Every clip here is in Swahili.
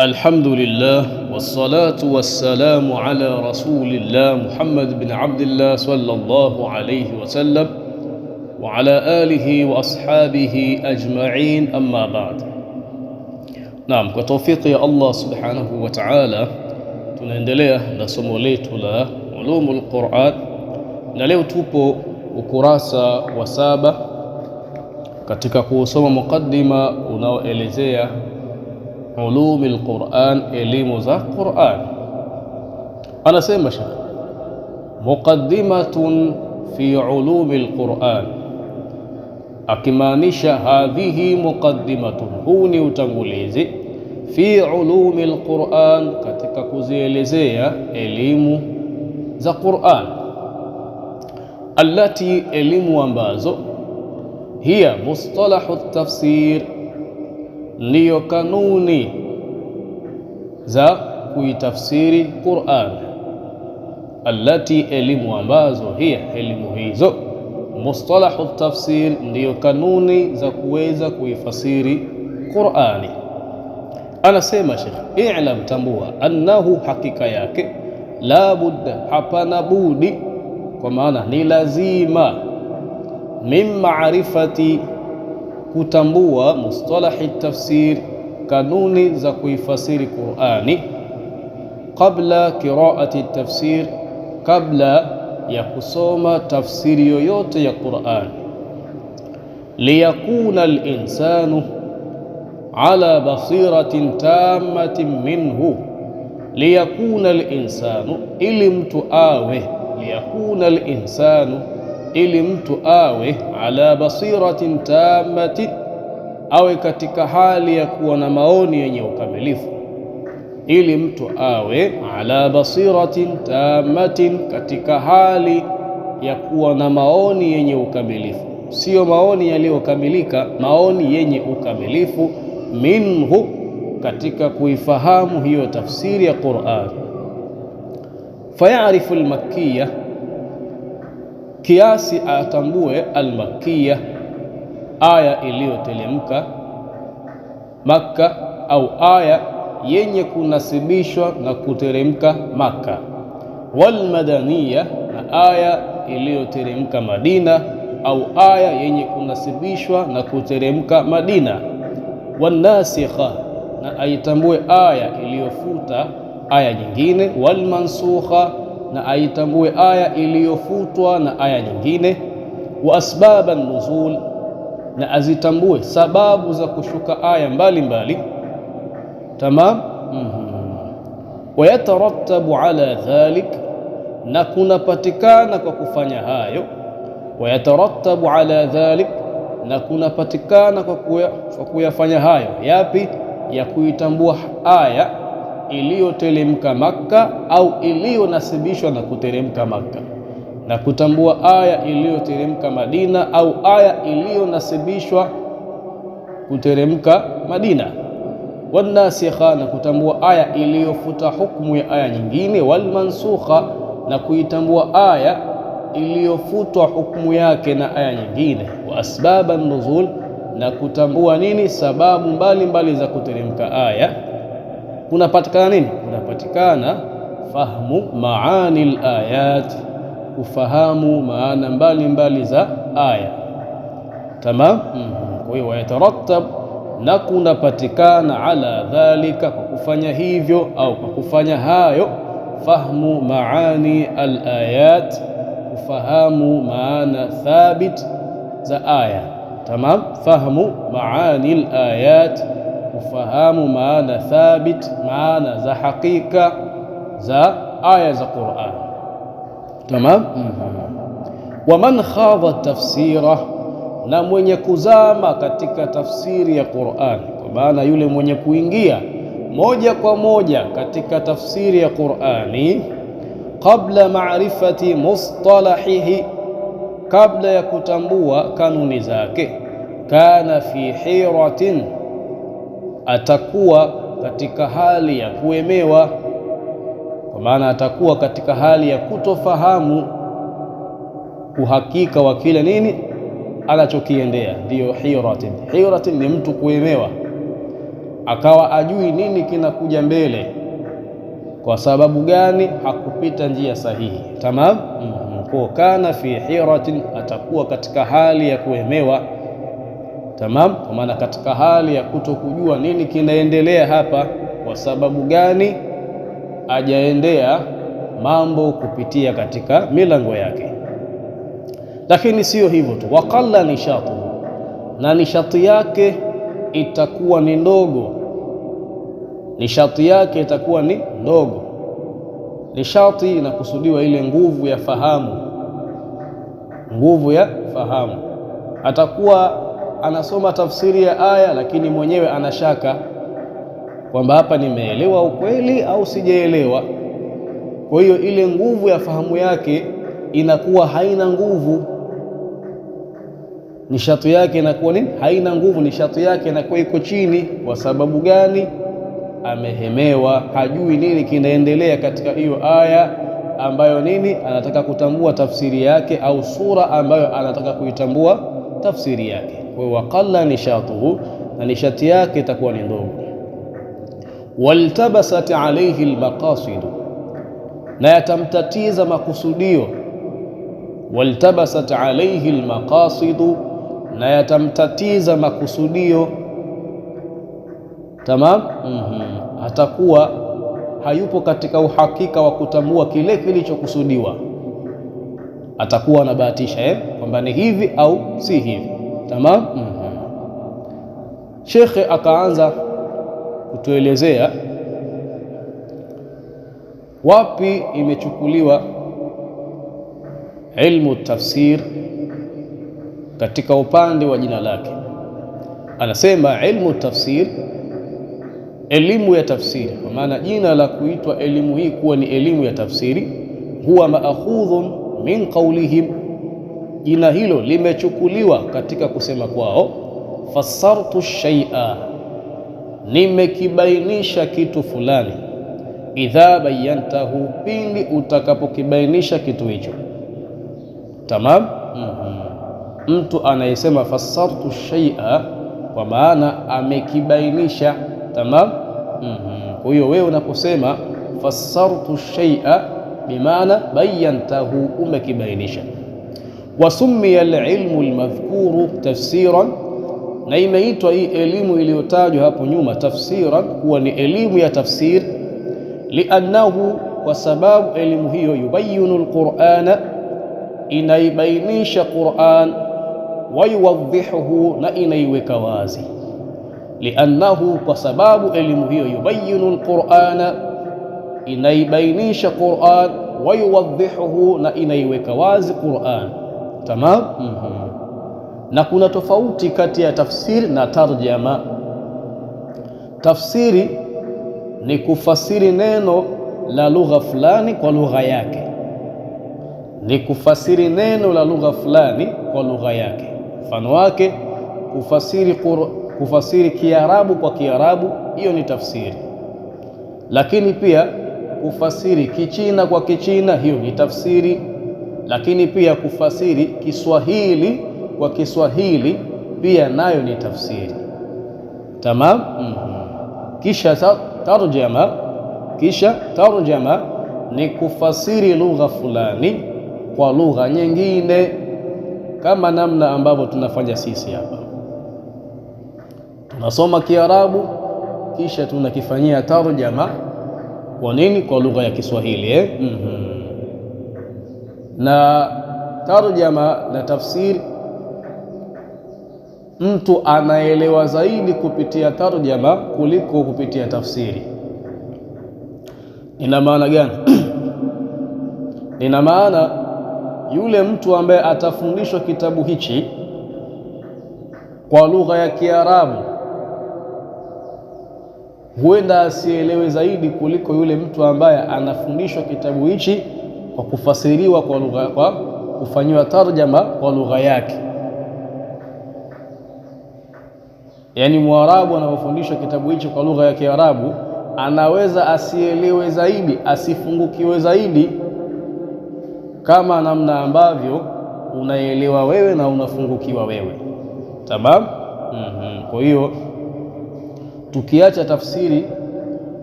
الحمد لله والصلاة والسلام على رسول الله محمد بن عبد الله صلى الله عليه وسلم وعلى آله وأصحابه أجمعين أما بعد. Naam, kwa tawfiki ya Allah subhanahu wa ta'ala tunaendelea na somo letu la ulumul Qur'an, na leo tupo ukurasa wa 7 katika kusoma mukaddima unaoelezea ulumul Qur'an, elimu za Qur'an. Anasema Sheikh, muqaddimatun fi ulumil Qur'an, akimaanisha hadhihi muqaddimatun, huu ni utangulizi, fi ulumil Qur'an, katika kuzielezea elimu za Qur'an, allati, elimu ambazo, hiya mustalahu tafsir, ndiyo kanuni za kuitafsiri Qur'an. Allati, elimu ambazo, hiya, elimu hizo, mustalahu tafsir, ndiyo kanuni za kuweza kuifasiri Qur'ani. Anasema Sheikh, i'lam, tambua, annahu, hakika yake, la budda, hapana budi, kwa maana ni lazima, min ma'rifati, kutambua, mustalahi tafsir, kanuni za kuifasiri Qur'ani, qabla qiraati tafsir, kabla ya kusoma tafsiri yoyote ya Qur'an. Liyakuna al-insanu ala basiratin tammatin minhu, liyakuna al-insanu, ili mtu awe, liyakuna al-insanu, ili mtu awe, ala basiratin tammatin, awe katika hali ya kuwa na maoni yenye ukamilifu. Ili mtu awe ala basiratin tammatin, katika hali ya kuwa na maoni yenye ukamilifu, sio maoni yaliyokamilika, maoni yenye ukamilifu, minhu, katika kuifahamu hiyo tafsiri ya Qur'an. Fayarifu al-makkiyya, kiasi atambue, al-makkiyya, aya iliyotelemka Makka, au aya yenye kunasibishwa na kuteremka Makka. Wal madaniya, na aya iliyoteremka Madina, au aya yenye kunasibishwa na kuteremka Madina. Wan nasikha, na aitambue aya iliyofuta aya nyingine. Wal mansukha, na aitambue aya iliyofutwa na aya nyingine. Wa asbaban nuzul, na azitambue sababu za kushuka aya mbalimbali. Tamam. Wayatarattabu ala dhalik, na kunapatikana kwa kufanya hayo. Wayatarattabu ala dhalik, na kunapatikana kwa kuyafanya hayo. Yapi? Ya kuitambua aya iliyoteremka Makka au iliyonasibishwa na kuteremka Makka, na kutambua aya iliyoteremka Madina au aya iliyonasibishwa kuteremka Madina. Wan nasikha, na kutambua aya iliyofuta hukumu ya aya nyingine. Wal mansukha, na kuitambua aya iliyofutwa hukumu yake na aya nyingine. Wa asbaban nuzul, na kutambua nini? Sababu mbalimbali za kuteremka aya. Kunapatikana nini? Kunapatikana fahmu maani al-ayat, kufahamu maana mbalimbali za aya. Tamam. Kwa hiyo wayatarattab, na kunapatikana ala dhalika, kwa kufanya hivyo au kwa kufanya hayo, fahmu maani al-ayat, kufahamu maana thabit za aya. Tamam. Fahmu maani al-ayat, kufahamu maana thabit, maana za hakika za aya za Qur'an. Tamam. Wa man khadha tafsira, na mwenye kuzama katika tafsiri ya Qur'an, kwa maana yule mwenye kuingia moja kwa moja katika tafsiri ya Qur'ani, qabla ma'rifati mustalahihi, kabla ya kutambua kanuni zake, kana fi hiratin, atakuwa katika hali ya kuemewa, kwa maana atakuwa katika hali ya kutofahamu uhakika wa kile nini anachokiendea. Ndiyo hiratin. Hiratin ni mtu kuemewa, akawa ajui nini kinakuja mbele. Kwa sababu gani? Hakupita njia sahihi. Tamam. Kwa kana fi hiratin, atakuwa katika hali ya kuemewa. Tamam, kwa maana katika hali ya kutokujua nini kinaendelea hapa. Kwa sababu gani? Ajaendea mambo kupitia katika milango yake. Lakini sio hivyo tu, waqalla nishatu, na nishati yake itakuwa ni ndogo. Nishati yake itakuwa ni ndogo. Nishati inakusudiwa ile nguvu ya fahamu, nguvu ya fahamu. Atakuwa anasoma tafsiri ya aya, lakini mwenyewe anashaka kwamba hapa nimeelewa ukweli au sijaelewa. Kwa hiyo ile nguvu ya fahamu yake inakuwa haina nguvu. Nishati yake inakuwa ni haina nguvu, nishati yake inakuwa iko chini. Kwa sababu gani? Amehemewa, hajui nini kinaendelea katika hiyo aya ambayo nini anataka kutambua tafsiri yake, au sura ambayo anataka kuitambua tafsiri yake. Kwa hiyo waqalla nishatuhu, na nishati yake itakuwa ni ndogo. Waltabasat alayhi almaqasid, na yatamtatiza makusudio. Waltabasat alayhi almaqasid, na yatamtatiza makusudio. Tamam. Atakuwa hayupo katika uhakika wa kutambua kile kilichokusudiwa. Atakuwa anabahatisha kwamba ni hivi au si hivi. Tamam. Shekhe akaanza kutuelezea wapi imechukuliwa ilmu tafsir katika upande wa jina lake. Anasema ilmu tafsir, elimu ya tafsiri, kwa maana jina la kuitwa elimu hii kuwa ni elimu ya tafsiri, huwa maakhudhun min qawlihim, jina hilo limechukuliwa katika kusema kwao, fassartu shay'a, nimekibainisha kitu fulani, idha bayantahu, pindi utakapokibainisha kitu hicho. Tamam. Mtu anayesema fassartu shay'a, kwa maana amekibainisha. Tamam. Kwa hiyo wewe unaposema fassartu shay'a, bimaana bayantahu, umekibainisha. Wasummiya alilmu almadhkuru tafsiran, na imeitwa hii elimu iliyotajwa hapo nyuma tafsiran, kuwa ni elimu ya tafsir. Liannahu, kwa sababu elimu hiyo, yubayinu alqur'ana, inaibainisha Qur'an, wa yuwadhihuhu, na inaiweka wazi. Liannahu, kwa sababu elimu hiyo, yubayinu alqur'ana, inaibainisha Qur'an, wa yuwadhihuhu, na inaiweka wazi Qur'an. Tamam. Na kuna tofauti kati ya tafsiri na tarjama. Tafsiri ni kufasiri neno la lugha fulani kwa lugha yake, ni kufasiri neno la lugha fulani kwa lugha yake. Mfano wake kufasiri Kiarabu kwa Kiarabu, hiyo ni tafsiri. Lakini pia kufasiri Kichina kwa Kichina, hiyo ni tafsiri. Lakini pia kufasiri Kiswahili kwa Kiswahili, pia nayo ni tafsiri. Tamam. Kisha tarjama ni kufasiri lugha fulani kwa lugha nyingine, kama namna ambavyo tunafanya sisi hapa. Tunasoma Kiarabu kisha tunakifanyia tarjama. Kwa nini? Kwa lugha ya Kiswahili. Na tarjama na tafsiri, mtu anaelewa zaidi kupitia tarjama kuliko kupitia tafsiri. Ina maana gani? Ina maana yule mtu ambaye atafundishwa kitabu hichi kwa lugha ya Kiarabu huenda asielewe zaidi kuliko yule mtu ambaye anafundishwa kitabu hichi kwa kufasiriwa kwa lugha, kwa kufanyiwa tarjama kwa lugha yake. Yaani Mwarabu anapofundishwa kitabu hicho kwa lugha ya Kiarabu anaweza asielewe zaidi, asifungukiwe zaidi kama namna ambavyo unaelewa wewe na unafungukiwa wewe. Tamam. Kwa hiyo Tukiacha tafsiri,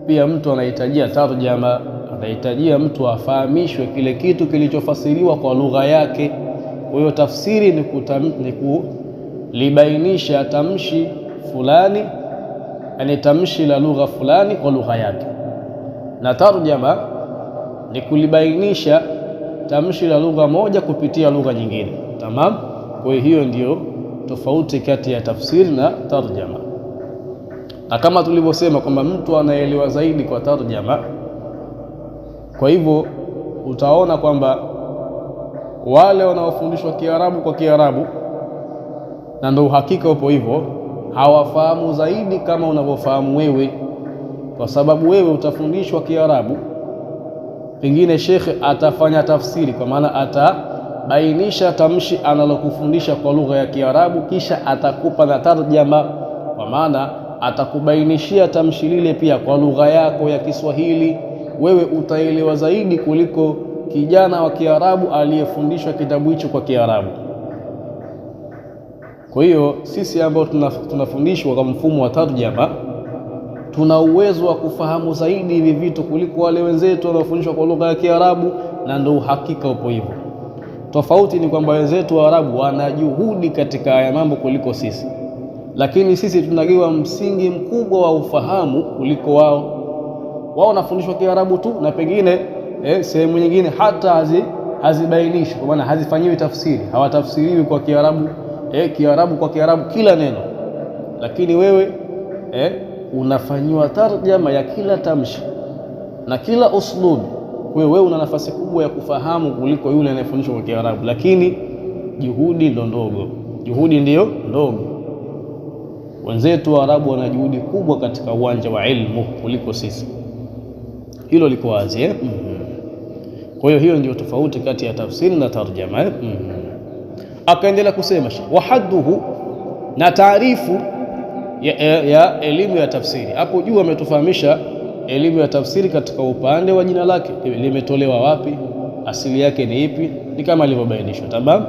pia mtu anahitajia tarjama, anahitajia mtu afahamishwe kile kitu kilichofasiriwa kwa lugha yake. Kwa hiyo tafsiri ni kulibainisha tamshi fulani, yani tamshi la lugha fulani kwa lugha yake, na tarjama ni kulibainisha tamshi la lugha moja kupitia lugha nyingine. Tamam. Kwa hiyo ndiyo tofauti kati ya tafsiri na tarjama, na kama tulivyosema kwamba mtu anaelewa zaidi kwa tarjama. Kwa hivyo utaona kwamba wale wanaofundishwa Kiarabu kwa Kiarabu, na ndio uhakika upo hivyo, hawafahamu zaidi kama unavyofahamu wewe, kwa sababu wewe utafundishwa Kiarabu, pengine shekhe atafanya tafsiri, kwa maana atabainisha tamshi analokufundisha kwa lugha ya Kiarabu, kisha atakupa na tarjama, kwa maana atakubainishia tamshi lile pia kwa lugha yako ya Kiswahili. Wewe utaelewa zaidi kuliko kijana wa Kiarabu aliyefundishwa kitabu hicho kwa Kiarabu. Kwa hiyo sisi ambao tunafundishwa kwa mfumo wa tarjama tuna uwezo wa kufahamu zaidi hivi vitu kuliko wale wenzetu wanaofundishwa kwa lugha ya Kiarabu, na ndio uhakika upo hivyo. Tofauti ni kwamba wenzetu wa Arabu wana juhudi katika haya mambo kuliko sisi, lakini sisi tunagewa msingi mkubwa wa ufahamu kuliko wao. Wao wanafundishwa Kiarabu tu, na pengine sehemu nyingine hata hazibainishwi, kwa maana hazifanyiwi tafsiri, hawatafsiriwi kwa Kiarabu, Kiarabu kwa Kiarabu kila neno, lakini wewe unafanyiwa tarjama ya kila tamshi na kila uslubi. Wewe una nafasi kubwa ya kufahamu kuliko yule anayefundishwa kwa Kiarabu, lakini juhudi ndo ndogo, juhudi ndiyo ndogo. Wenzetu wa Arabu wana juhudi kubwa katika uwanja wa ilmu kuliko sisi, hilo liko wazi. Kwa hiyo ndio tofauti kati ya tafsiri na tarjama. Akaendelea kusema wa hadduhu, na taarifu ya elimu ya tafsiri. Hapo juu ametufahamisha elimu ya tafsiri katika upande wa jina lake, limetolewa wapi, asili yake ni ipi, ni kama ilivyobainishwa. Tamam.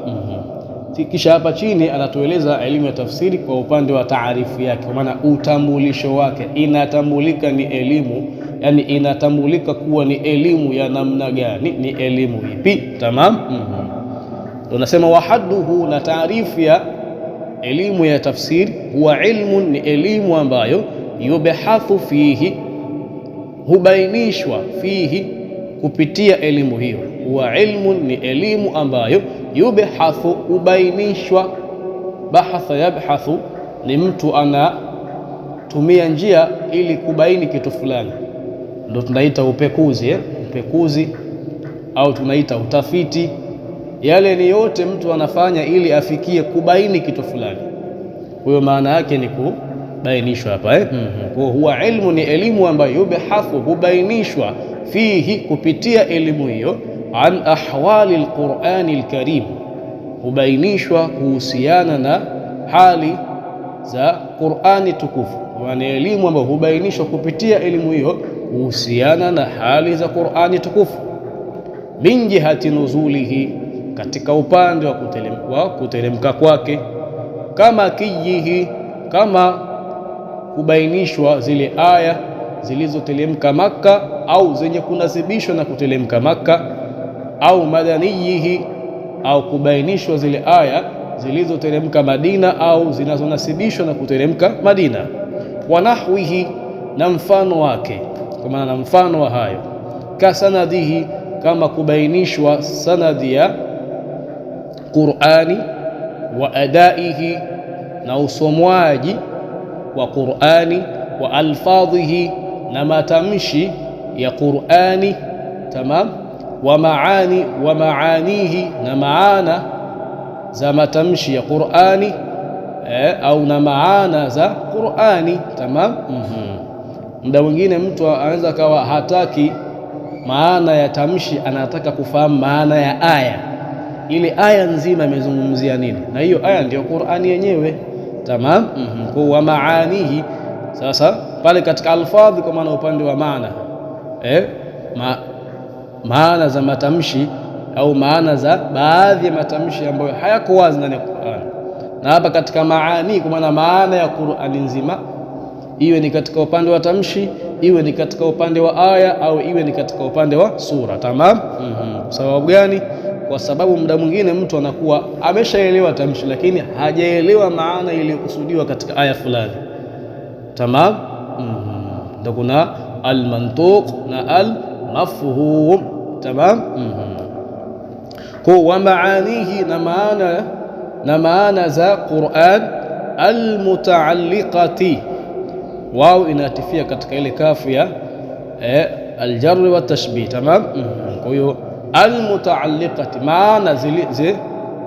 Kisha hapa chini anatueleza elimu ya tafsiri kwa upande wa taarifu yake, kwa maana utambulisho wake, inatambulika ni elimu, yani inatambulika kuwa ni elimu ya namna gani, ni elimu ipi. Tamam. Tunasema wahadduhu, na taarifu ya elimu ya tafsiri, huwa ilmu, ni elimu ambayo yubahathu fihi, hubainishwa, fihi, kupitia elimu hiyo. Huwa ilmu, ni elimu ambayo yubahathu, hubainishwa. Bahatha yabhathu, ni mtu anatumia njia ili kubaini kitu fulani, ndio tunaita upekuzi, upekuzi, au tunaita utafiti. Yale ni yote mtu anafanya ili afikie kubaini kitu fulani. Kwa hiyo maana yake ni kubainishwa hapa. Kwa huwa ilmu, ni elimu ambayo yubahathu, hubainishwa, fihi, kupitia elimu hiyo, an ahwali alqur'ani alkarim, hubainishwa kuhusiana na hali za Qur'ani tukufu. Maana elimu ambayo hubainishwa kupitia elimu hiyo kuhusiana na hali za Qur'ani tukufu. Min jihati nuzulihi, katika upande wa kuteremka kwake. Kama kijihi, kama kubainishwa zile aya zilizoteremka Makka au zenye kunasibishwa na kuteremka Makka, au madaniyihi, au kubainishwa zile aya zilizoteremka Madina au zinazonasibishwa na kuteremka Madina. Wa nahwihi, na mfano wake, kwa maana na mfano wa hayo. Kasanadihi, kama kubainishwa sanadi ya Qur'ani, wa adaihi, na usomwaji wa Qur'ani, wa alfadhihi, na matamshi ya Qur'ani. Tamam. Wa maanihi, na maana za matamshi ya Qur'ani, au na maana za Qur'ani. Tamam. Muda mwingine mtu anaweza kawa hataki maana ya tamshi, anataka kufahamu maana ya aya, ile aya nzima imezungumzia nini, na hiyo aya ndio Qur'ani yenyewe. Tamam. Kwa maanihi, sasa pale katika alfadhi, kwa maana upande wa maana, maana za matamshi au maana za baadhi ya matamshi ambayo hayako wazi ndani ya Qur'an. Na hapa katika maani, kwa maana maana ya Qur'ani nzima, iwe ni katika upande wa tamshi, iwe ni katika upande wa aya, au iwe ni katika upande wa sura. Tamam. Kwa sababu gani? Kwa sababu muda mwingine mtu anakuwa ameshaelewa tamshi lakini hajaelewa maana iliyokusudiwa katika aya fulani. Tamam. Ndio kuna almantuq na almafhum. Tamam. Kwa maanihi na maana za Qur'an almutaalliqati, wao inatifia katika ile kafu ya aljar wa tashbih. Tamam. Kwa hiyo almutaalliqati, maana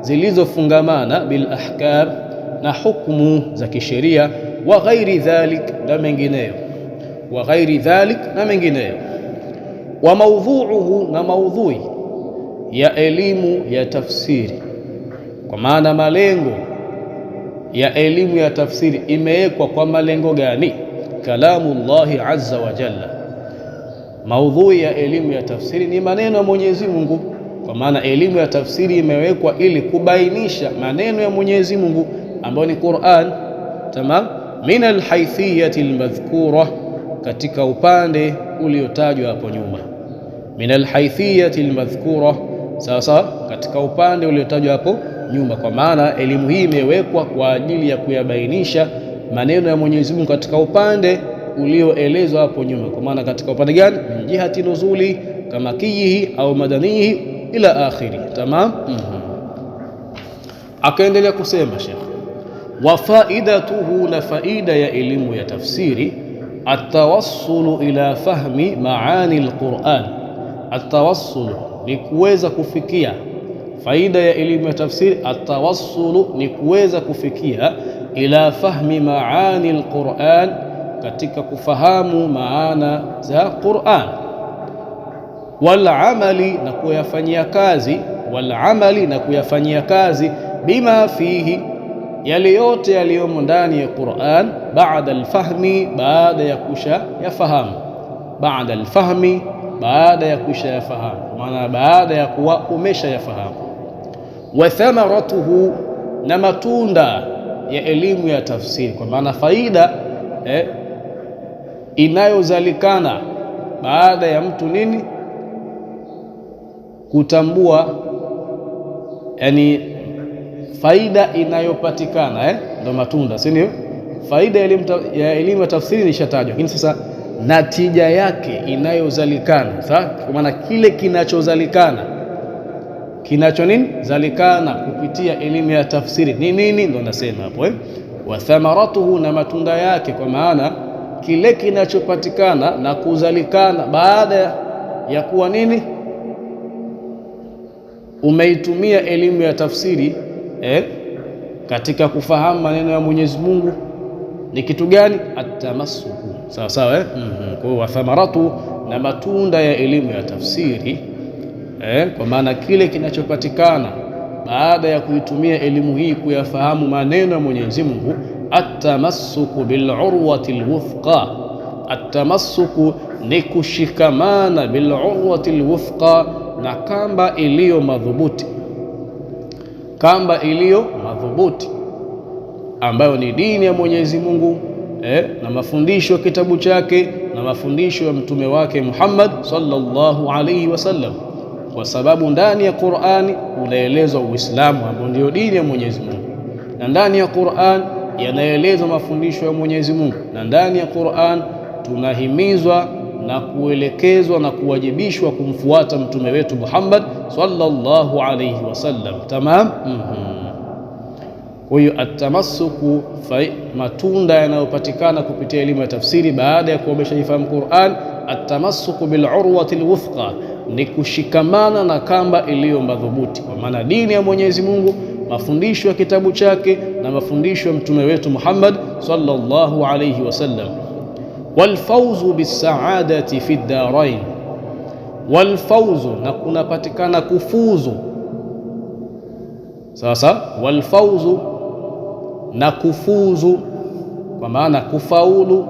zilizofungamana bil ahkam, na hukumu za kisheria, wa ghairi dhalik, na mengineyo, wa ghairi dhalik, na mengineyo. Wa maudhuuhu, na maudhui ya elimu ya tafsiri, kwa maana malengo ya elimu ya tafsiri imewekwa kwa malengo gani? Kalamullahi azza wa jalla. Maudhui ya elimu ya tafsiri ni maneno ya Mwenyezi Mungu, kwa maana elimu ya tafsiri imewekwa ili kubainisha maneno ya Mwenyezi Mungu ambayo ni Qur'an. Tamam. Min alhaythiyati almadhkura, katika upande uliotajwa hapo nyuma. Min alhaythiyati almadhkura, sasa katika upande uliotajwa hapo nyuma, kwa maana elimu hii imewekwa kwa ajili ya kuyabainisha maneno ya Mwenyezi Mungu katika upande ulioelezwa hapo nyuma. Kwa maana katika upande gani? Min jihati nuzuli kama kiyihi au madanihi ila akhiri. Tamam. Akaendelea kusema Sheikh, wa faidatuhu, na faida ya elimu ya tafsiri, atawassulu ila fahmi maani alquran. Atawassulu ni kuweza kufikia, faida ya elimu ya tafsiri, atawassulu ni kuweza kufikia, ila fahmi maani alquran, katika kufahamu maana za Qur'an, wal amali, na kuyafanyia kazi, wal amali, na kuyafanyia kazi, bima fihi, yale yote yaliyomo ndani ya Qur'an, baada alfahmi, baada ya kusha yafahamu, baada alfahmi, baada ya kusha yafahamu, maana baada ya kuwa umesha yafahamu. Wa thamaratuhu, na matunda ya elimu ya tafsiri, kwa maana faida inayozalikana baada ya mtu nini? Kutambua, yani faida inayopatikana ndo matunda, si ndio? Faida ya elimu ya tafsiri nishatajwa, lakini sasa natija yake inayozalikana, sawa? Kwa maana kile kinachozalikana, zalikana kupitia elimu ya tafsiri ni nini? Ndo nasema hapo wa thamaratuhu, na matunda yake, kwa maana kile kinachopatikana na kuzalikana baada ya kuwa nini? Umeitumia elimu ya tafsiri katika kufahamu maneno ya Mwenyezi Mungu, ni kitu gani? Atamassuku. Sawa sawa. Kwa hiyo thamaratu, na matunda ya elimu ya tafsiri, kwa maana kile kinachopatikana baada ya kuitumia elimu hii kuyafahamu maneno ya Mwenyezi Mungu, atamassuku bil urwati alwuthqa. Atamassuku ni kushikamana, bil urwati alwuthqa, na kamba iliyo madhubuti, kamba iliyo madhubuti ambayo ni dini ya Mwenyezi Mungu, na mafundisho ya kitabu chake na mafundisho ya mtume wake Muhammad sallallahu alayhi wasallam, kwa sababu ndani ya Qur'ani unaelezwa Uislamu ambao ndio dini ya Mwenyezi Mungu, na ndani ya Qur'an yanaelezwa mafundisho ya Mwenyezi Mungu, na ndani ya Qur'an tunahimizwa na kuelekezwa na kuwajibishwa kumfuata mtume wetu Muhammad sallallahu alayhi wasallam. Tamam. Kwa hiyo atamassuku, matunda yanayopatikana kupitia elimu ya tafsiri baada ya kuwa umeshaifahamu Qur'an, atamassuku bil urwati alwuthqa, ni kushikamana na kamba iliyo madhubuti, kwa maana dini ya Mwenyezi Mungu, mafundisho ya kitabu chake na mafundisho ya mtume wetu Muhammad sallallahu alayhi wasallam. Walfawzu bisaadati fi ddarain, walfawzu, na kunapatikana kufuzu. Sasa walfawzu, na kufuzu, kwa maana kufaulu.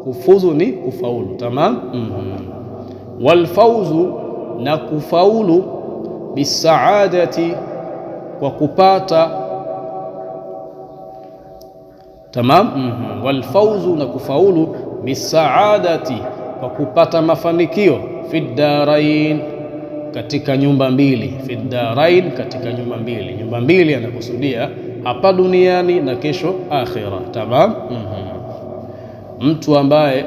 Kufuzu ni kufaulu. Tamam. Walfawzu, na kufaulu, bisaadati, kwa kupata Tamam. Walfauzu, na kufaulu, bisaadati, kwa kupata mafanikio, fi ddarain, katika nyumba mbili. Fi ddarain, katika nyumba mbili. Nyumba mbili anakusudia hapa duniani na kesho akhira. Tamam. Mtu ambaye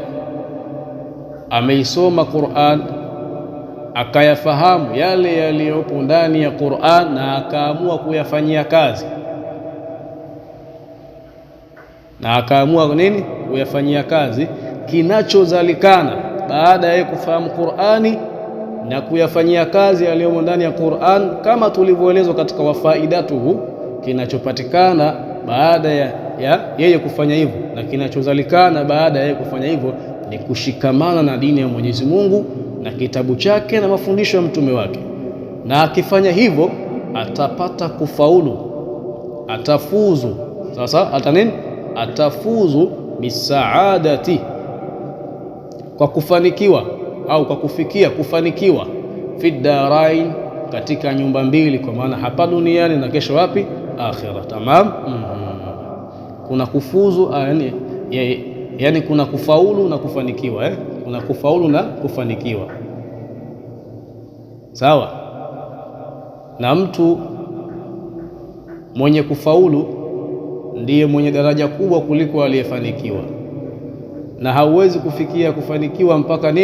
ameisoma Qur'an akayafahamu yale yaliyopo ndani ya Qur'an na akaamua kuyafanyia kazi, kuyafanyia kazi, kinachozalikana baada ya kufahamu Qur'ani na kuyafanyia kazi yaliyomo ndani ya Qur'an, kama tulivyoelezwa katika wafaidatuhu, kinachopatikana baada ya yeye kufanya hivyo na kinachozalikana baada ya yeye kufanya hivyo ni kushikamana na dini ya Mwenyezi Mungu na kitabu chake na mafundisho ya mtume wake. Na akifanya hivyo atapata kufaulu, atafuzu. Sasa atafuzu bisaadati, kwa kufanikiwa au kwa kufikia kufanikiwa, fi ddarain, katika nyumba mbili, kwa maana hapa duniani na kesho wapi? Akhira. Tamam. Kuna kufuzu yani kuna kufaulu na kufanikiwa kuna kufaulu na kufanikiwa, sawa. Na mtu mwenye kufaulu ndiye mwenye daraja kubwa kuliko aliyefanikiwa, na hauwezi kufikia kufanikiwa mpaka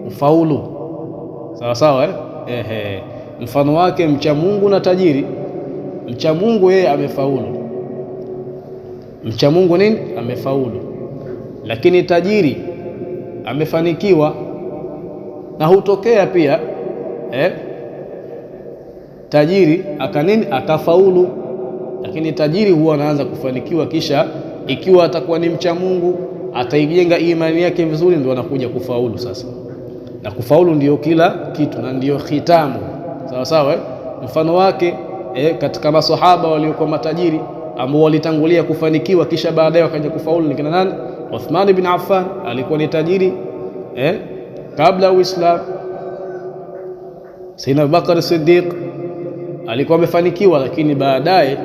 ufaulu, sawa sawa. Mfano wake mcha Mungu na tajiri. Mcha Mungu yeye amefaulu, mcha Mungu amefaulu, lakini tajiri amefanikiwa. Na hutokea pia tajiri akafaulu, lakini tajiri huwa anaanza kufanikiwa, kisha ikiwa atakuwa ni mcha Mungu, ataijenga imani yake vizuri, ndio anakuja kufaulu sasa. Na kufaulu ndiyo kila kitu na ndiyo khitamu, sawa sawa. Mfano wake katika masahaba waliokuwa matajiri ambao walitangulia kufanikiwa kisha baadaye wakaja kufaulu ni kina nani? Uthman ibn Affan alikuwa ni tajiri kabla ya Uislamu. Sayyidina Abubakar Siddiq alikuwa amefanikiwa, lakini baadaye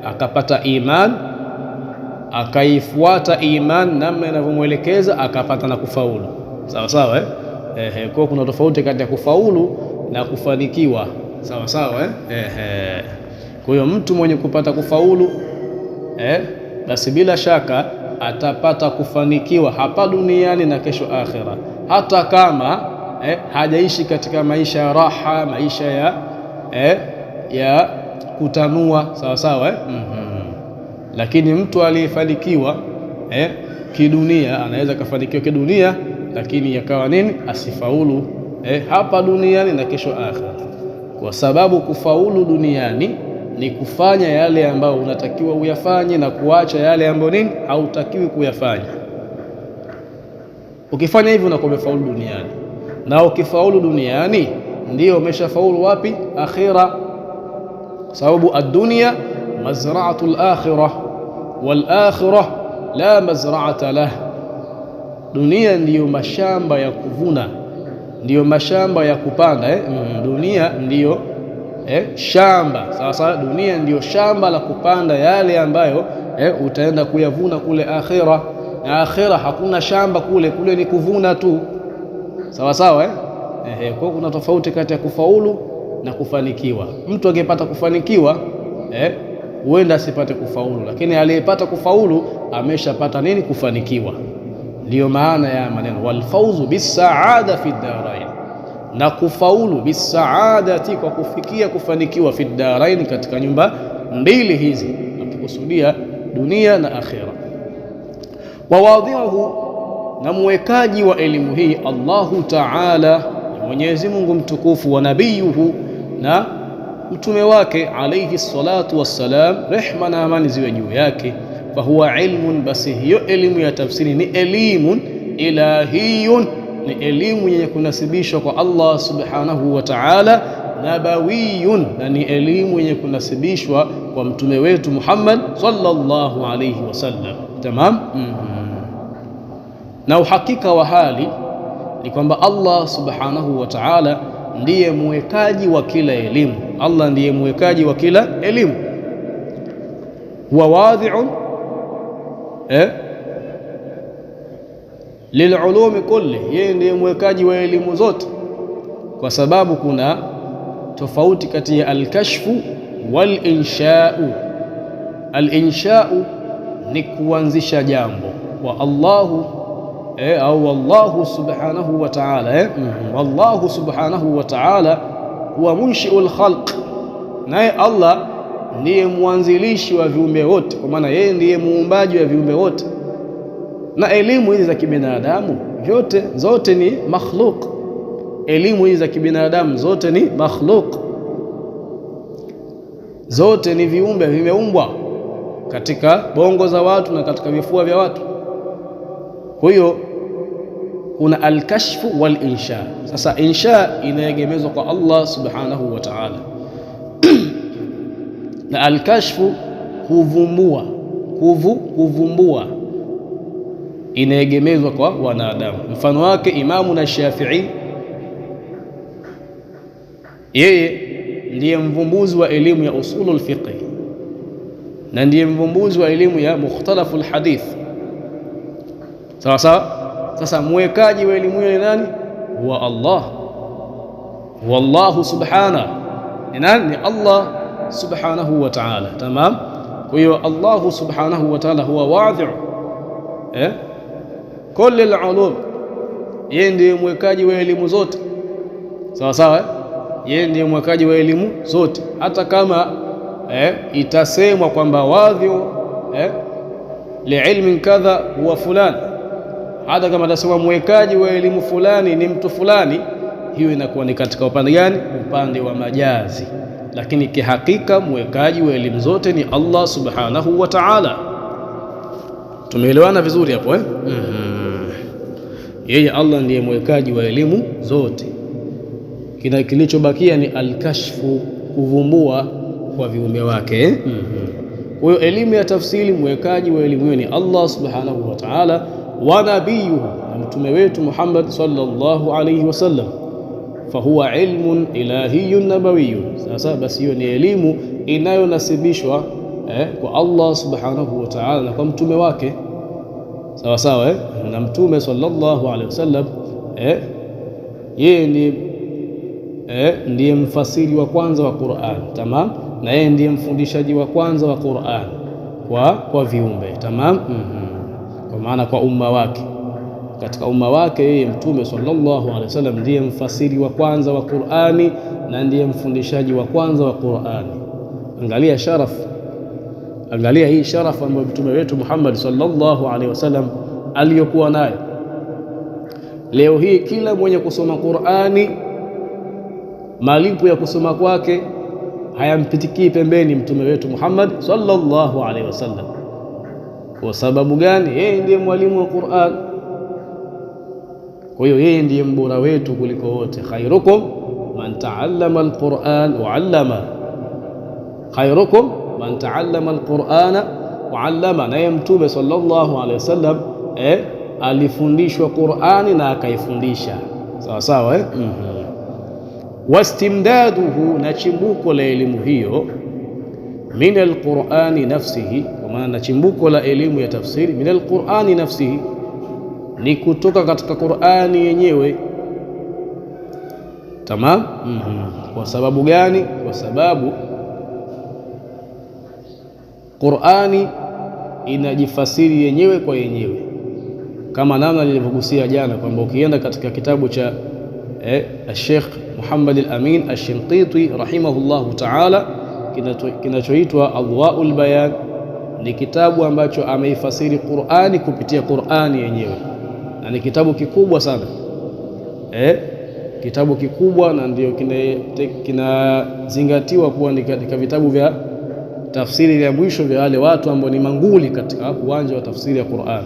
akapata iman, akaifuata iman namna inavyomwelekeza, akapata na kufaulu, sawa sawa. Kwa kuna tofauti kati ya kufaulu na kufanikiwa, sawa sawa. Kwa hiyo mtu mwenye kupata kufaulu basi bila shaka atapata kufanikiwa hapa duniani na kesho akhira, hata kama hajaishi katika maisha ya raha, maisha ya kutanua, sawa sawa. Lakini mtu aliyefanikiwa kidunia anaweza kafanikiwa kidunia, lakini yakawa asifaulu hapa duniani na kesho akhira, kwa sababu kufaulu duniani ni kufanya yale ambayo unatakiwa uyafanye na kuacha yale ambayo hautakiwi kuyafanya. Ukifanya hivyo unakuwa umefaulu duniani, na ukifaulu duniani ndio umeshafaulu wapi? Akhira. Sababu ad-dunya mazra'atu al-akhirah wal-akhirah la mazra'ata lah. Dunia ndiyo mashamba ya kuvuna, ndiyo mashamba ya kupanda. Dunia ndiyo shamba. Sasa dunia ndiyo shamba la kupanda yale ambayo utaenda kuyavuna kule akhira. Na akhira hakuna shamba kule ni kuvuna tu, sawa sawa. Kwa kuna tofauti kati ya kufaulu na kufanikiwa. Mtu akipata kufanikiwa huenda asipate kufaulu, lakini aliyepata kufaulu ameshapata kufanikiwa. Ndiyo maana ya maneno walfauzu bisaada fi ddarain, na kufaulu bisaadati, kwa kufikia kufanikiwa, fi ddarain, katika nyumba mbili hizi, akikusudia dunia na akhira. Wawadhiuhu, na mwekaji wa elimu hii, Allahu Ta'ala, Mwenyezi Mungu mtukufu, wa nabiyuhu, na mtume wake alayhi salatu wassalam, rehma na amani ziwe juu yake. Fahuwa ilmun, basi hiyo elimu ya tafsiri ni elimun ilahiyun, ni elimu yenye kunasibishwa kwa Allah subhanahu wa ta'ala. Nabawiyun, na ni elimu yenye kunasibishwa kwa mtume wetu Muhammad sallallahu alayhi wasallam. Tamam. Na uhakika wa hali ni kwamba Allah subhanahu wa ta'ala ndiye mwekaji wa kila elimu. Allah ndiye mwekaji wa kila elimu. huwa wadhi'un lilulumi kulli, yeye ndiye mwekaji wa elimu zote, kwa sababu kuna tofauti kati ya alkashfu wal insha'u. Al-insha'u ni kuanzisha jambo, wa Allahu au wallahu subhanahu wa ta'ala wallahu subhanahu wa ta'ala huwa munshi'ul khalq, naye Allah ndiye mwanzilishi wa viumbe wote, kwa maana yeye ndiye muumbaji wa viumbe wote. Na elimu hizi za kibinadamu zote ni makhluq. Elimu hizi za kibinadamu zote ni makhluq, zote ni viumbe vimeumbwa katika bongo za watu na katika vifua vya watu. Kwa hiyo kuna alkashfu wal insha. Sasa insha inaegemezwa kwa Allah subhanahu wa ta'ala na alkashfu kuvumbua inaegemezwa kwa wanadamu. Mfano wake Imamu na Shafi'i, yeye ndiye mvumbuzi wa elimu ya usulul fiqh na ndiye mvumbuzi wa elimu ya mukhtalaful hadith. Sawa sawa. Sasa mwekaji wa elimu hiyo ni nani? Huwa Allah. Wallahu subhanahu ni nani? Ni Allah subhanahu wa ta'ala. Tamam. Kwa hiyo Allah subhanahu wa ta'ala huwa wadhi'u kulli al-ulum, yeye ndiye mwekaji wa elimu zote. Sawa sawa. Yeye ndiye mwekaji wa elimu zote, hata kama itasemwa kwamba wadhi'u liilmin kadha huwa fulani, hata kama atasema mwekaji wa elimu fulani ni mtu fulani, hiyo inakuwa ni katika upande gani? Upande wa majazi. Lakini kihakika mwekaji wa elimu zote ni Allah subhanahu wa ta'ala. Tumeelewana vizuri hapo Yeye Allah ndiye mwekaji wa elimu zote, kilichobakia ni alkashfu, kuvumbua kwa viumbe wake. Kwa hiyo elimu ya tafsiri, mwekaji wa elimu hiyo ni Allah subhanahu wa ta'ala, wa nabiyuhu, na mtume wetu Muhammad sallallahu alayhi wasallam, fahuwa ilmun ilahiyyun nabawiyyun. Sasa basi hiyo ni elimu inayonasibishwa kwa Allah subhanahu wa ta'ala na kwa mtume wake. Sawa sawa. Na mtume sallallahu alayhi wasallam yeye ndiye mfasiri wa kwanza wa Qur'an. Tamam. Na yeye ndiye mfundishaji wa kwanza wa Qur'an kwa viumbe. Tamam. Kwa maana kwa umma wake, katika umma wake yeye mtume sallallahu alaihi wasallam ndiye mfasiri wa kwanza wa Qur'ani na ndiye mfundishaji wa kwanza wa Qur'ani. Angalia sharaf, angalia hii sharaf ambayo mtume wetu Muhammad sallallahu alaihi wasallam aliyokuwa nayo. Leo hii kila mwenye kusoma Qur'ani, malipo ya kusoma kwake hayampitikii pembeni mtume wetu Muhammad sallallahu alaihi wasallam. Kwa sababu gani? Yeye ndiye mwalimu wa Qur'an. Kwa hiyo yeye ndiye mbora wetu kuliko wote. Khairukum man ta'allama al-Qur'an wa 'allama. Khairukum man ta'allama al-Qur'ana wa 'allama. Na yeye mtume sallallahu alaihi wasallam alifundishwa Qur'ani na akaifundisha. Sawa sawa. Wastimdaduhu, na chimbuko la elimu hiyo, min al-Qur'ani nafsihi, kwa maana chimbuko la elimu ya tafsiri min al-Qur'ani nafsihi ni kutoka katika Qur'ani yenyewe. Tamam. Kwa sababu gani? Kwa sababu Qur'ani inajifasiri yenyewe kwa yenyewe, kama namna nilivyogusia jana kwamba ukienda katika kitabu cha Sheikh Muhammad al-Amin al-Shinqiti rahimahullahu ta'ala kinachoitwa Adwa'ul Bayan, ni kitabu ambacho ameifasiri Qur'ani kupitia Qur'ani yenyewe, na ni kitabu kikubwa sana kitabu kikubwa, na ndio kinazingatiwa kuwa ni katika vitabu vya tafsiri vya mwisho vya wale watu ambao ni manguli katika uwanja wa tafsiri ya Qur'an.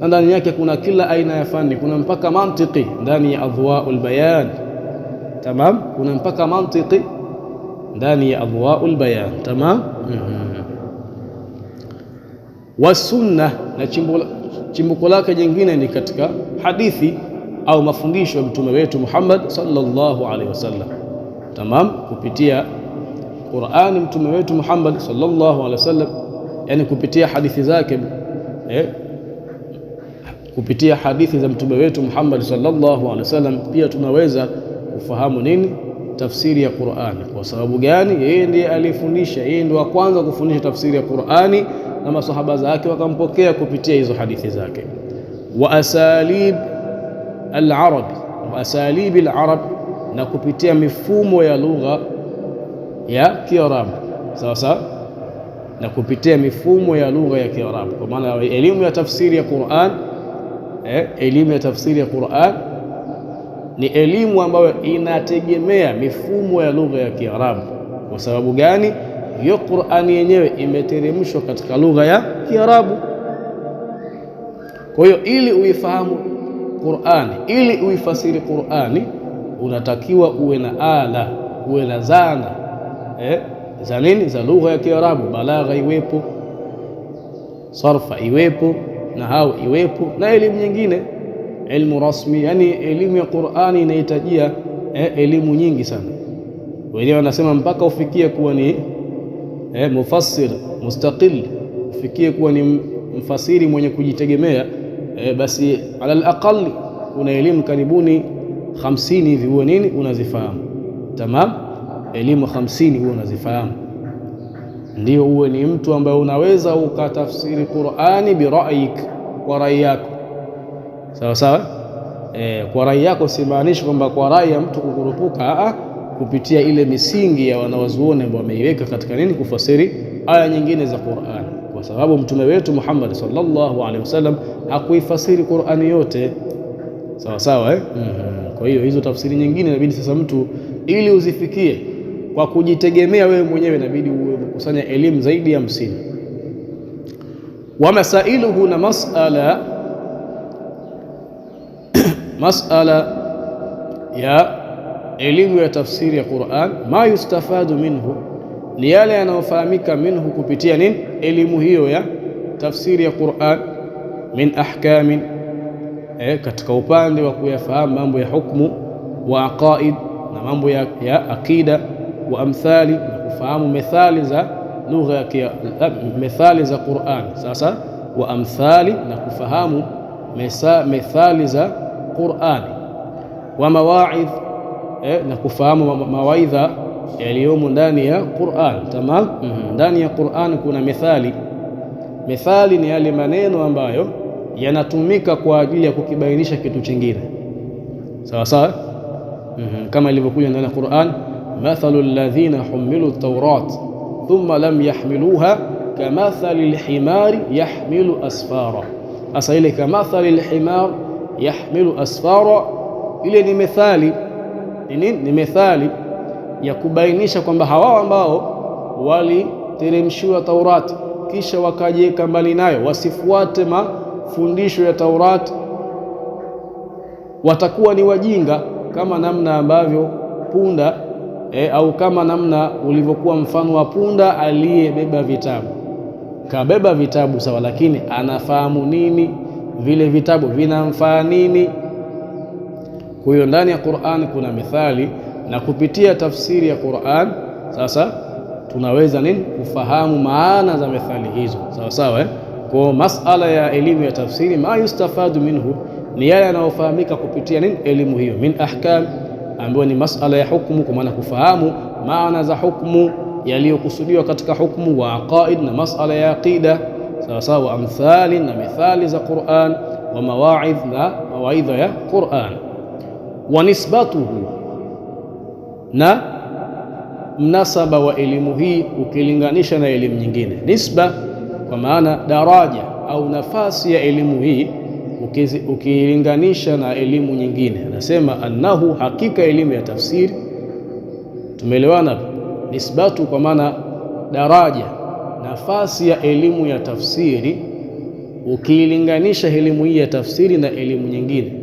Na ndani yake kuna kila aina ya fani, kuna mpaka mantiki ndani ya Adwa'ul Bayan. Tamam. Kuna mpaka mantiki ndani ya Adwa'ul Bayan. Tamam. Wasunna, na chimbuko lake jingine ni katika hadithi au mafundisho ya mtume wetu Muhammad sallallahu alaihi wasallam. Tamam. Kupitia Qur'ani mtume wetu Muhammad sallallahu alaihi wasallam yani kupitia hadithi zake kupitia hadithi za mtume wetu Muhammad sallallahu alaihi wasallam pia tunaweza kufahamu nini tafsiri ya Qur'ani. Kwa sababu gani? Yeye ndiye alifundisha, yeye ndiye wa kwanza kufundisha tafsiri ya Qur'ani na masahaba zake wakampokea kupitia hizo hadithi zake. Wa asalib al-arab, wa asalib al-arab, na kupitia mifumo ya lugha ya Kiarabu, sawa sawa, na kupitia mifumo ya lugha ya Kiarabu. Kwa maana elimu ya tafsiri ya Qur'an, elimu ya tafsiri ya Qur'an ni elimu ambayo inategemea mifumo ya lugha ya Kiarabu. Kwa sababu gani? Hiyo Qur'ani yenyewe imeteremshwa katika lugha ya Kiarabu. Kwa hiyo ili uifahamu Qur'ani, ili uifasiri Qur'ani, unatakiwa uwe na ala, uwe na zana za nini, za lugha ya Kiarabu. Balagha iwepo, sarfa iwepo, nahau iwepo, na elimu nyingine, ilmu rasmi. Yani elimu ya Qur'ani inahitajia elimu nyingi sana. Wenyewe wanasema mpaka ufikie kuwa ni mufassir mustaqil, ufikie kuwa ni mfasiri mwenye kujitegemea, basi ala al-aqall kuna elimu karibuni 50 hivi huwa nini unazifahamu. Tamam, elimu 50 huwa unazifahamu, ndio uwe ni mtu ambaye unaweza ukatafsiri Qur'ani bira'yik, kwa rai yako, sawa sawa. Kwa rai yako simaanishi kwamba kwa rai ya mtu kukurupuka, kupitia ile misingi ya wanawazuoni ambao wameiweka katika nini, kufasiri aya nyingine za Qur'ani. Kwa sababu mtume wetu Muhammad sallallahu alaihi wasallam hakuifasiri Qur'ani yote, sawa sawa. Kwa hiyo hizo tafsiri nyingine inabidi sasa mtu ili uzifikie kwa kujitegemea wewe mwenyewe, inabidi ukusanya elimu zaidi ya 50. Wa masailuhu, na masala ya elimu ya tafsiri ya Qur'an, ma yustafadu minhu, ni yale yanayofahamika minhu, kupitia nini, elimu hiyo ya tafsiri ya Qur'an, min ahkamin, katika upande wa kuyafahamu mambo ya hukmu, wa aqaid, na mambo ya akida, wa amthali, na kufahamu methali za lugha ya methali za Qur'an. Sasa wa amthali, na kufahamu methali za Qur'ani, wa mawaidh, na kufahamu mawaidha yaliyomo ndani ya Qur'an. Tamam. Ndani ya Qur'an kuna methali. Methali ni yale maneno ambayo yanatumika kwa ajili ya kukibainisha kitu kingine, sawa sawa. Kama ilivyokuja ndani ya Qur'an, mathalu alladhina humilu at-taurat thumma lam yahmiluha kamathali al-himari yahmilu asfara. Asa ile kamathali al-himar yahmilu asfara, ile ni methali. Ni methali ya kubainisha kwamba hawa ambao waliteremshiwa Taurati kisha wakajiweka mbali nayo, wasifuate mafundisho ya Taurati, watakuwa ni wajinga, kama namna ambavyo punda au kama namna ulivyokuwa mfano wa punda aliyebeba vitabu. Kabeba vitabu sawa, lakini anafahamu nini vile vitabu vinamfaa nini? Kwa hiyo ndani ya Qur'an kuna methali, na kupitia tafsiri ya Qur'an sasa tunaweza nini, kufahamu maana za methali hizo, sawa sawa. Kwa masala ya elimu ya tafsiri, ma yustafadu minhu, ni yale yanayofahamika kupitia nini, elimu hiyo, min ahkam, ambayo ni masala ya hukumu, kwa maana kufahamu maana za hukumu yaliyokusudiwa katika hukumu, wa aqaid, na masala ya aqida, sawa sawa, wa amthali, na methali za Qur'an, wa mawaidh, na mawaidha ya Qur'an. Wa nisbatuhu, na mnasaba wa elimu hii ukilinganisha na elimu nyingine. Nisba kwa maana daraja au nafasi ya elimu hii ukilinganisha na elimu nyingine. Anasema annahu, hakika elimu ya tafsiri, tumeelewana. Nisbatu kwa maana daraja, nafasi ya elimu ya tafsiri ukilinganisha elimu hii ya tafsiri na elimu nyingine.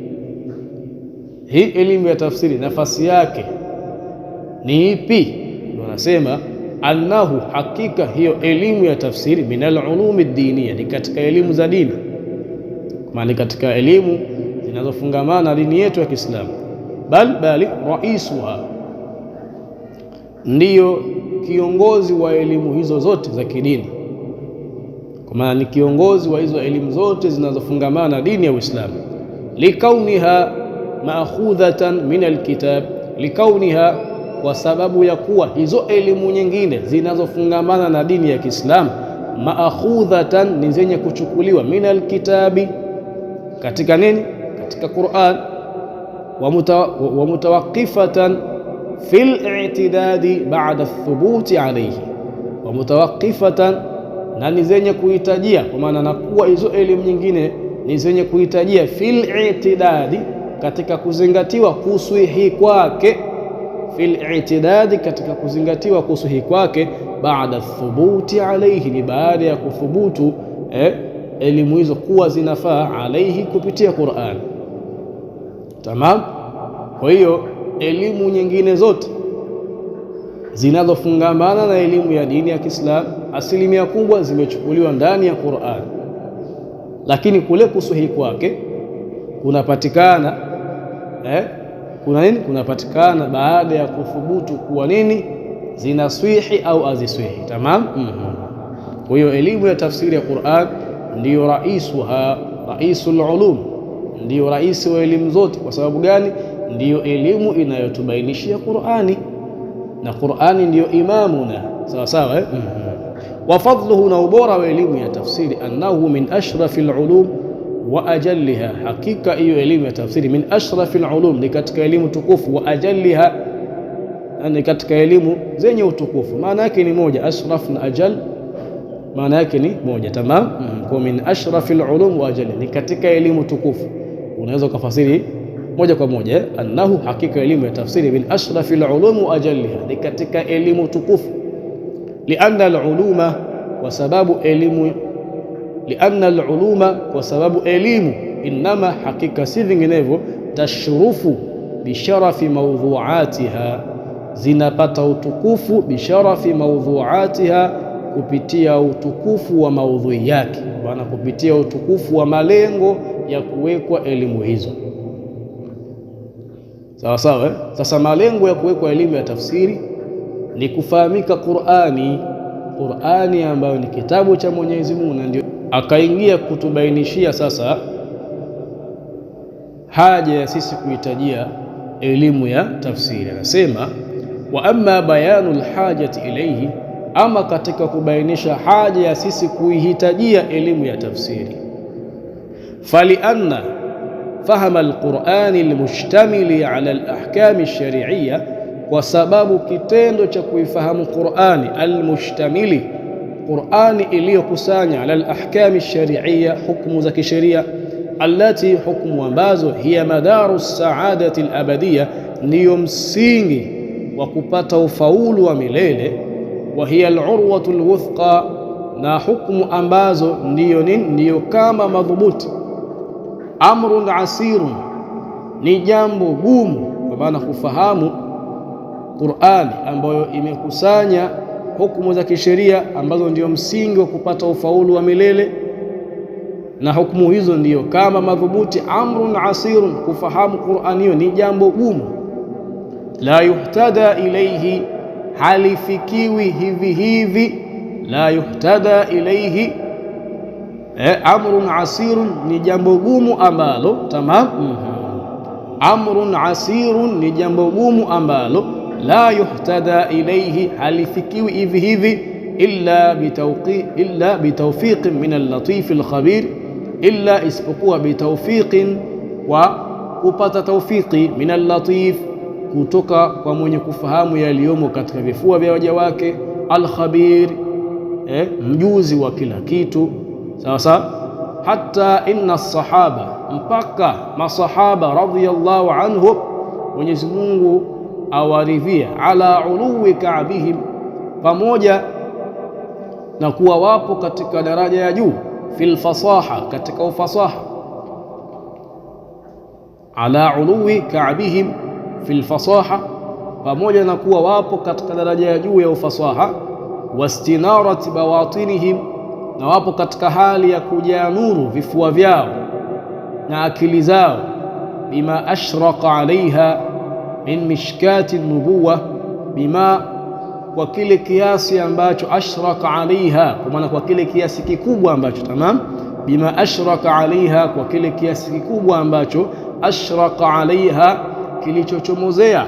Hii elimu ya tafsiri nafasi yake ni ipi? Wanasema annahu, hakika hiyo elimu ya tafsiri, min al-ulumi ad-diniya, ni katika elimu za dini, maana katika elimu zinazofungamana na dini yetu ya Kiislamu. Bali raisuha, ndiyo kiongozi wa elimu hizo zote za kidini. kwa maana ni kiongozi wa hizo elimu zote zinazofungamana na dini ya Uislamu. Likauniha maakhudhatan min alkitab, likauniha, kwa sababu ya kuwa hizo elimu nyingine zinazofungamana na dini ya Kiislamu, maakhudhatan, ni zenye kuchukuliwa, min alkitabi, katika nini? Katika Qur'an, wa mutawaqqifatan fil i'tidadi ba'da athubuti alayhi, wa mutawaqqifatan, na ni zenye kuhitajia, kwa maana na kuwa hizo elimu nyingine ni zenye kuhitajia, fil i'tidadi, katika kuzingatiwa kusuhi kwake, fil i'tidadi, katika kuzingatiwa kusuhi kwake, baada thubuti alayhi, ni baada ya kuthubutu elimu hizo kuwa zinafaa, alayhi, kupitia Qur'an. Tamam. Kwa hiyo elimu nyingine zote zinazofungamana na elimu ya dini ya Kiislamu asilimia kubwa zimechukuliwa ndani ya Qur'an, lakini kule kusuhi kwake kunapatikana kuna nini? Kunapatikana baada ya kuthubutu kuwa nini, zinaswihi au aziswihi. Tamam. Kwa hiyo elimu ya tafsiri ya Qur'an ndiyo raisul ulum, ndiyo raisi wa elimu zote. Kwa sababu gani? Ndiyo elimu inayotubainishia Qur'ani, na Qur'ani ndiyo imamuna. Sawa sawa. Wa fadluhu, na ubora wa elimu ya tafsiri, annahu min ashrafil ulum wa ajalliha, hakika hiyo elimu ya tafsiri min ashrafil ulum, ni katika elimu tukufu, wa ajalliha, ni katika elimu zenye utukufu. Maana yake ni moja, ashraf na ajal maana yake ni moja. Tamam. Kwa min ashrafil ulum wa ajalliha, ni katika elimu tukufu. Unaweza kufasiri moja kwa moja, annahu, hakika elimu ya tafsiri, min ashrafil ulum wa ajalliha, ni katika elimu tukufu. Lianna al-uluma, kwa sababu elimu, lianna al-uluma, kwa sababu elimu, inama, hakika si vinginevyo, tashrufu bisharafi mawdhu'atiha, zinapata utukufu, bisharafi mawdhu'atiha, kupitia utukufu wa maudhui yake, bwana, kupitia utukufu wa malengo ya kuwekwa elimu hizo. Sawa sawa. Sasa malengo ya kuwekwa elimu ya tafsiri ni kufahamika Qur'ani ambayo ni kitabu cha Mwenyezi Mungu, na ndio akaingia kutubainishia sasa haja ya sisi kuhitajia elimu ya tafsiri. Anasema wa amma bayanu alhajati ilayhi, ama katika kubainisha haja ya sisi kuihitajia elimu ya tafsiri, falianna fahama alqur'ani almushtamili ala alahkami alshari'iyya, kwa sababu kitendo cha kuifahamu Qur'ani almushtamili, Qur'ani iliyokusanya, ala alahkami alshari'iyya, hukumu za kisheria, allati, hukumu ambazo, hiya madaru saadati alabadiyya, ndiyo msingi wa kupata ufaulu wa milele, wa hiya alurwatu alwuthqa, na hukumu ambazo ndiyo nini? Ndiyo kama madhubuti. Amrun asirun, ni jambo gumu, kwa maana kufahamu Qur'ani ambayo imekusanya hukumu za kisheria ambazo ndiyo msingi wa kupata ufaulu wa milele, na hukumu hizo ndiyo kama madhubuti. Amrun asirun, kufahamu Qur'ani hiyo ni jambo gumu. La yuhtada ilayhi, halifikiwi hivi hivi. La yuhtada ilayhi, amrun asirun, ni jambo gumu ambalo, tamam. Amrun asirun, ni jambo gumu ambalo, la yuhtada ilayhi, halifikiwi hivi hivi, illa bitawfiqin min al-latif al-khabir, illa, isipokuwa bitawfiqin, wa kupata tawfiqi, min al-latif, kutoka kwa mwenye kufahamu yaliyomo katika vifua vya waja wake, al-khabir, mjuzi wa kila kitu. Sawa sawa. Hatta inna sahaba, mpaka masahaba radhiyallahu anhum, Mwenyezi Mungu awaridhia, ala uluwi ka'bihim, pamoja na kuwa wapo katika daraja ya juu, fil fasaha, katika ufasaha, ala uluwi ka'bihim fil fasaha, pamoja na kuwa wapo katika daraja ya juu ya ufasaha, wastinarati bawatinihim, na wapo katika hali ya kujaa nuru vifua vyao na akili zao, bima ashraqa alaiha min mishkati nubuwa, bima, kwa kile kiasi ambacho ashraka alaiha, kwa maana kwa kile kiasi kikubwa ambacho, tamam, bima ashraka alaiha, kwa kile kiasi kikubwa ambacho ashraka alaiha, kilichochomozea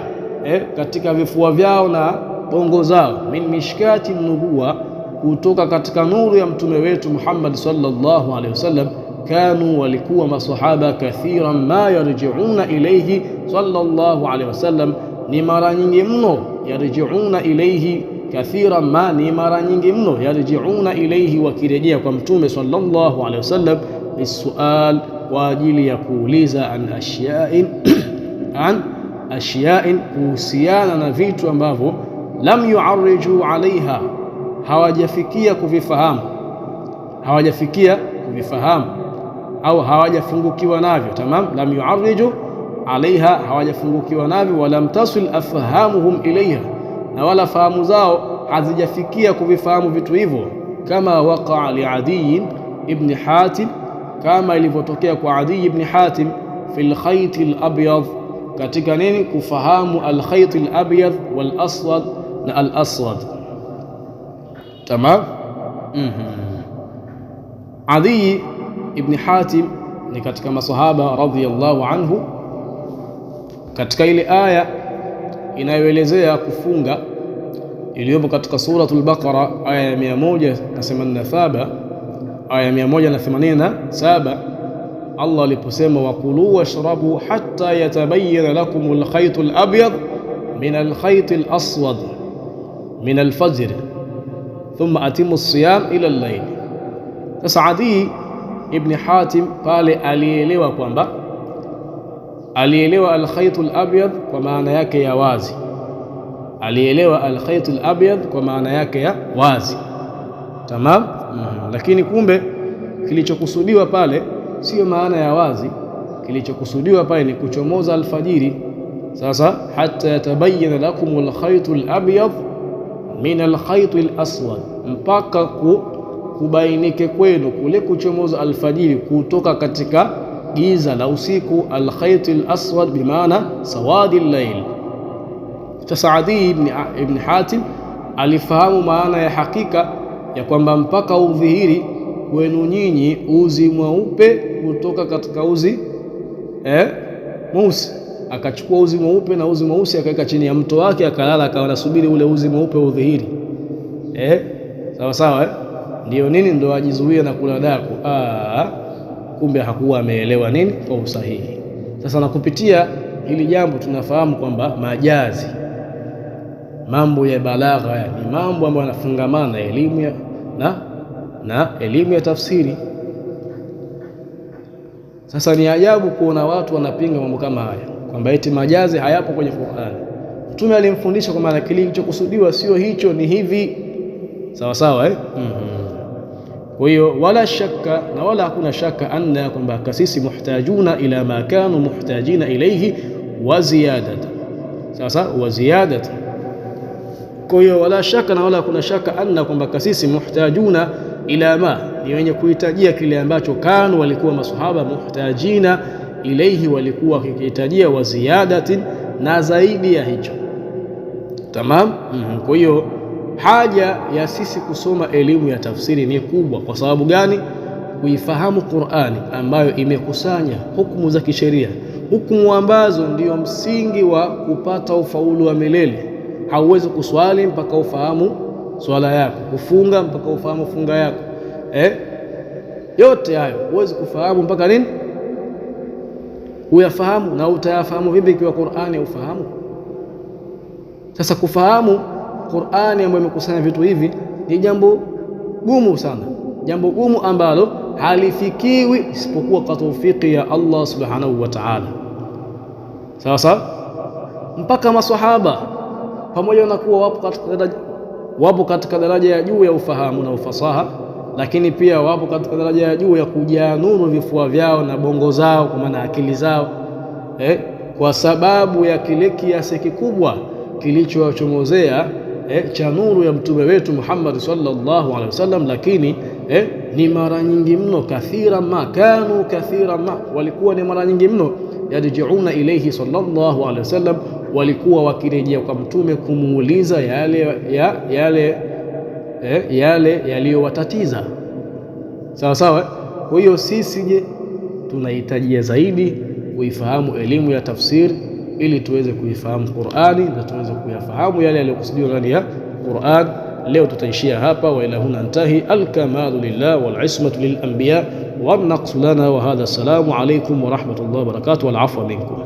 katika vifua vyao na bongo zao, min mishkati nubuwa, kutoka katika nuru ya mtume wetu Muhammad sallallahu alaihi wasallam. Kanu, walikuwa masahaba, kathiran ma yarji'una ilayhi sallallahu alaihi wasallam, ni mara nyingi mno, yarji'una ilayhi, kathiran ma, ni mara nyingi mno, yarji'una ilayhi, wakirejea kwa mtume sallallahu alaihi wasallam, bisual, kwa ajili ya kuuliza, an ashya'in, kuhusiana na vitu ambavyo lam yu'arriju alaiha, hawajafikia kuvifahamu au hawajafungukiwa navyo. Tamam, lam yu'arriju alaiha, hawajafungukiwa navyo. Walam tasil afhamuhum ilaiha, na wala fahamu zao hazijafikia kuvifahamu vitu hivyo. Kama waqa'a li Adi ibn Hatim, kama ilivyotokea kwa Adi ibn Hatim, fil khayt al-abyad, katika nini? Kufahamu al-khayt al-abyad wal aswad na al-aswad. Tamam. Adi ibn Hatim ni katika masahaba radhiyallahu anhu. Katika ile aya inayoelezea kufunga iliyopo katika suratul Baqara aya ya 187, aya 187, Allah aliposema wakulu washrabu hatta yatabayyana lakumul khaytul abyad min al-khaytil aswad min al-fajr thumma atimu as-siyam ila al-layl. Sasa Adi ibn Hatim pale alielewa al-khaytul abyad kwa maana yake ya wazi, alielewa al-khaytul abyad kwa maana yake ya wazi. Tamam. Lakini kumbe kilichokusudiwa pale sio maana ya wazi, kilichokusudiwa pale ni kuchomoza alfajiri. Sasa hatta yatabayyana lakumul khaytul abyad min al-khaytil aswad, mpaka kubainike kwenu kule kuchomoza alfajiri kutoka katika giza la usiku. Al-khaytil aswad bimaana sawadil layl. Sasa Adi ibn Hatim alifahamu maana ya hakika ya kwamba mpaka udhihiri kwenu nyinyi uzi mweupe kutoka katika uzi mweusi. Akachukua uzi mweupe na uzi mweusi akaweka chini ya mto wake, akalala, akawa anasubiri ule uzi mweupe udhihiri. Sawa sawa, ndio nini? Ndio ajizuia na kula daku. Kumbe hakuwa ameelewa nini kwa usahihi. Sasa na kupitia hili jambo tunafahamu kwamba majazi, mambo ya balagha, ni mambo ambayo yanafungamana na elimu na elimu ya tafsiri. Sasa ni ajabu kuona watu wanapinga mambo kama haya, kwamba eti majazi hayapo kwenye Qur'an. Mtume alimfundisha kwa maana kilichokusudiwa sio hicho, ni hivi. Sawa sawa, Kwa hiyo wala shaka, na wala hakuna shaka, anna kwamba kasisi muhtajuna ila ma kanu muhtajina ilayhi wa ziyadata. Sasa wa ziyadata. Kwa hiyo wala shaka, na wala hakuna shaka, anna kwamba kasisi muhtajuna ila ma, ni wenye kuhitajia kile ambacho kanu, walikuwa masahaba, muhtajina ilayhi, walikuwa wakihitajia, wa ziyadatin, na zaidi ya hicho. Tamam. Kwa hiyo haja ya sisi kusoma elimu ya tafsiri ni kubwa. Kwa sababu gani? Kuifahamu Qur'ani ambayo imekusanya hukumu za kisheria, hukumu ambazo ndiyo msingi wa kupata ufaulu wa milele. Hauwezi kuswali mpaka ufahamu swala yako, kufunga mpaka ufahamu funga yako. Yote hayo huwezi kufahamu mpaka nini? Uyafahamu. Na utayafahamu vipi ikiwa Qur'ani ufahamu? Sasa kufahamu Qur'ani ambayo imekusanya vitu hivi ni jambo gumu sana, jambo gumu ambalo halifikiwi isipokuwa kwa taufiki ya Allah subhanahu wa ta'ala. Sasa mpaka maswahaba pamoja na kuwa wapo katika daraja ya juu ya ufahamu na ufasaha, lakini pia wapo katika daraja ya juu ya kujaa nuru vifua vyao na bongo zao, kwa maana akili zao, kwa sababu ya kile kiasi kikubwa kilichowachomozea cha nuru ya mtume wetu Muhammad sallallahu alaihi wasallam. Lakini ni mara nyingi mno, kathira ma kanu, kathira ma, walikuwa ni mara nyingi mno, yarjiuna ilayhi sallallahu alaihi wasallam, walikuwa wakirejea kwa mtume kumuuliza yale yaliyowatatiza. Sawa sawa. Kwa hiyo sisi je, tunahitajia zaidi kuifahamu elimu ya tafsiri ili tuweze kuifahamu Qur'ani na tuweze kuyafahamu yale yaliyokusudiwa ndani ya Qur'an. Leo tutaishia hapa, wa ila huna ntahi. Alkamalu lillah wal ismatu lil anbiya wan naqsu lana wa hadha. Assalamu alaykum wa rahmatullahi wa barakatuh wal afwa minkum.